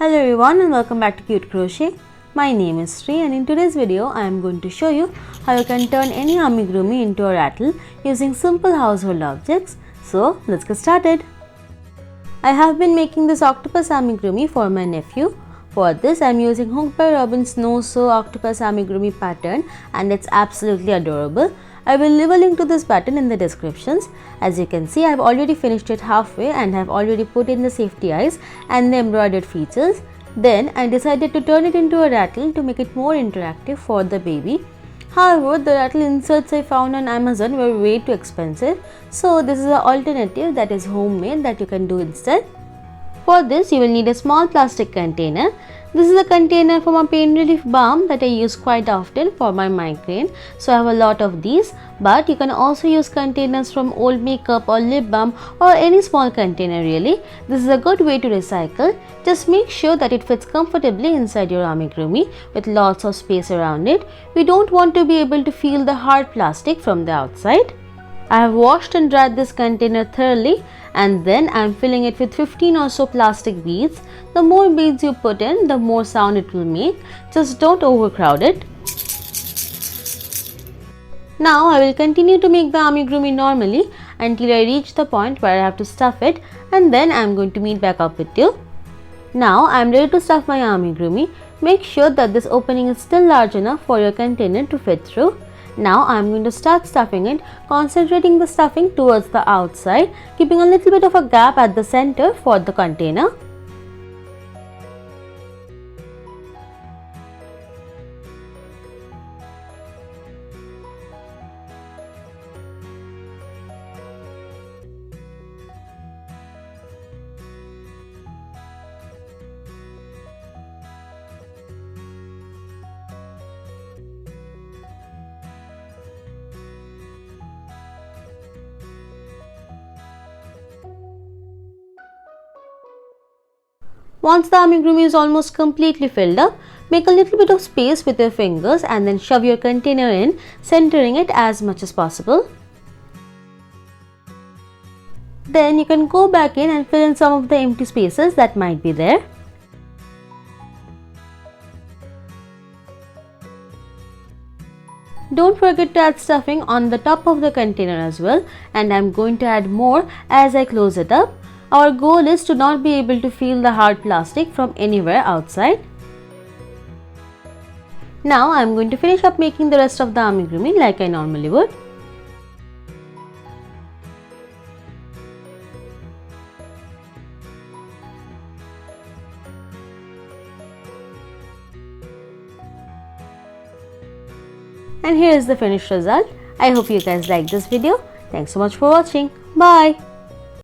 Hello everyone and welcome back to Cute Crochet. My name is Sri and in today's video I am going to show you how you can turn any amigurumi into a rattle using simple household objects. So let's get started. I have been making this octopus amigurumi for my nephew. For this I am using Hooked by Robin's No Sew octopus amigurumi pattern and it's absolutely adorable. I will leave a link to this pattern in the descriptions. As you can see, I have already finished it halfway and have already put in the safety eyes and the embroidered features. Then I decided to turn it into a rattle to make it more interactive for the baby. However, the rattle inserts I found on Amazon were way too expensive, so this is an alternative that is homemade that you can do instead. For this, you will need a small plastic container. This is a container from a pain relief balm that I use quite often for my migraine. So I have a lot of these, but you can also use containers from old makeup or lip balm or any small container really. This is a good way to recycle. Just make sure that it fits comfortably inside your amigurumi with lots of space around it. We don't want to be able to feel the hard plastic from the outside. I have washed and dried this container thoroughly and then I am filling it with 15 or so plastic beads. The more beads you put in, the more sound it will make. Just don't overcrowd it. Now I will continue to make the amigurumi normally until I reach the point where I have to stuff it, and then I am going to meet back up with you. Now I am ready to stuff my amigurumi. Make sure that this opening is still large enough for your container to fit through. Now I am going to start stuffing it, concentrating the stuffing towards the outside, keeping a little bit of a gap at the center for the container. Once the amigurumi is almost completely filled up, make a little bit of space with your fingers and then shove your container in, centering it as much as possible. Then you can go back in and fill in some of the empty spaces that might be there. Don't forget to add stuffing on the top of the container as well, and I'm going to add more as I close it up. Our goal is to not be able to feel the hard plastic from anywhere outside. Now I am going to finish up making the rest of the amigurumi like I normally would. And here is the finished result. I hope you guys liked this video. Thanks so much for watching. Bye.